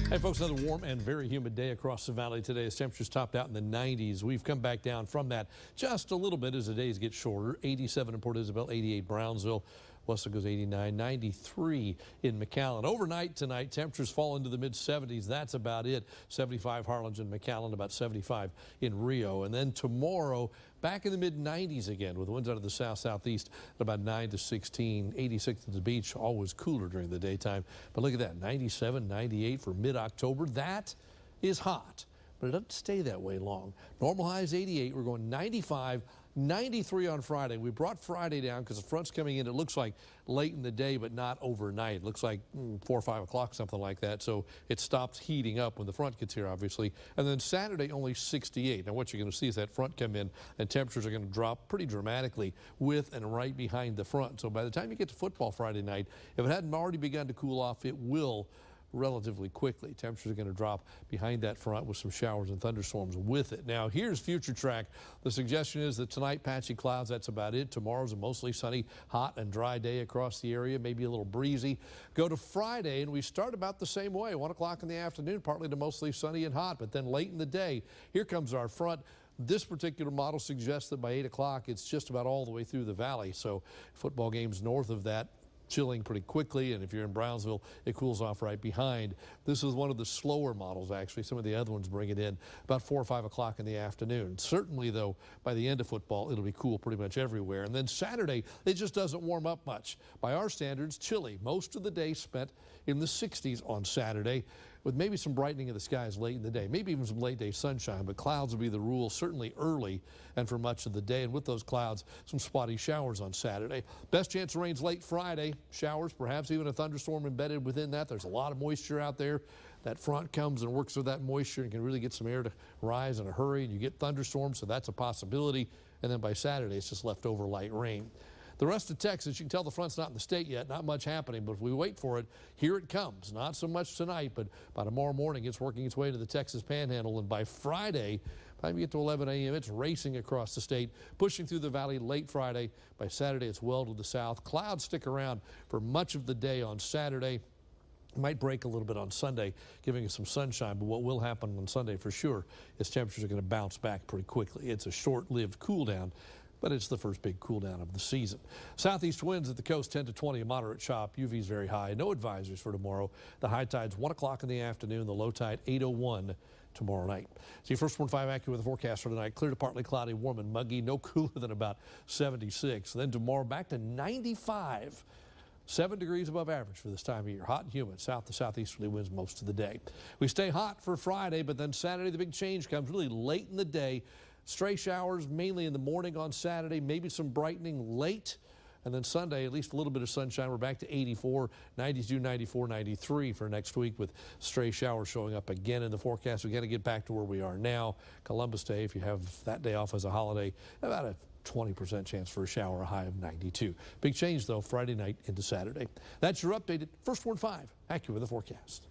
Hey folks, another warm and very humid day across the valley today as temperatures topped out in the 90s. We've come back down from that just a little bit as the days get shorter. 87 in Port Isabel, 88 Brownsville. Weston goes 89, 93 in McAllen. Overnight tonight, temperatures fall into the mid-70s. That's about it. 75 Harlingen, McAllen, about 75 in Rio. And then tomorrow, back in the mid-90s again with winds out of the south-southeast at about 9 to 16. 86 at the beach, always cooler during the daytime. But look at that, 97, 98 for mid-October. That is hot, but it doesn't stay that way long. Normal high is 88. We're going 95. 93 on Friday. We brought Friday down because the front's coming in, it looks like late in the day, but not overnight. It looks like 4 or 5 o'clock, something like that. So it stops heating up when the front gets here, obviously. And then Saturday, only 68. Now, what you're going to see is that front come in, and temperatures are going to drop pretty dramatically with and right behind the front. So by the time you get to football Friday night, if it hadn't already begun to cool off, it will relatively quickly. Temperatures are going to drop behind that front with some showers and thunderstorms with it. Now, here's Future Track. The suggestion is that tonight, patchy clouds, that's about it. Tomorrow's a mostly sunny, hot and dry day across the area, maybe a little breezy. Go to Friday, and we start about the same way. 1 o'clock in the afternoon, partly to mostly sunny and hot, but then late in the day, here comes our front. This particular model suggests that by 8 o'clock, it's just about all the way through the valley. So football games north of that, chilling pretty quickly, and if you're in Brownsville, it cools off right behind. This is one of the slower models, actually. Some of the other ones bring it in about 4 or 5 o'clock in the afternoon. Certainly, though, by the end of football, it'll be cool pretty much everywhere. And then Saturday, it just doesn't warm up much. By our standards, chilly. Most of the day spent in the 60s on Saturday, with maybe some brightening of the skies late in the day, maybe even some late day sunshine, but clouds will be the rule, certainly early and for much of the day. And with those clouds, some spotty showers on Saturday. Best chance of rain's late Friday. Showers, perhaps even a thunderstorm embedded within that. There's a lot of moisture out there. That front comes and works with that moisture and can really get some air to rise in a hurry, and you get thunderstorms, so that's a possibility. And then by Saturday, it's just leftover light rain. The rest of Texas, you can tell the front's not in the state yet, not much happening, but if we wait for it, here it comes. Not so much tonight, but by tomorrow morning, it's working its way to the Texas Panhandle, and by Friday, by the time you get to 11 a.m., it's racing across the state, pushing through the valley late Friday. By Saturday, it's well to the south. Clouds stick around for much of the day on Saturday. Might break a little bit on Sunday, giving us some sunshine, but what will happen on Sunday for sure is temperatures are going to bounce back pretty quickly. It's a short-lived cool down, but it's the first big cool down of the season. Southeast winds at the coast 10 to 20, a moderate chop. UV's very high. No advisories for tomorrow. The high tide's 1 o'clock in the afternoon. The low tide 8:01 tomorrow night. See, First 1-5 accurate with the forecast for tonight. Clear to partly cloudy, warm and muggy. No cooler than about 76. Then tomorrow back to 95. 7 degrees above average for this time of year. Hot and humid. South to southeasterly winds most of the day. We stay hot for Friday, but then Saturday the big change comes really late in the day. Stray showers mainly in the morning on Saturday, maybe some brightening late. And then Sunday, at least a little bit of sunshine. We're back to 84, 92, 94, 93 for next week with stray showers showing up again in the forecast. We got to get back to where we are now. Columbus Day, if you have that day off as a holiday, about a 20% chance for a shower, a high of 92. Big change, though, Friday night into Saturday. That's your updated First 1-5 accurate with the forecast.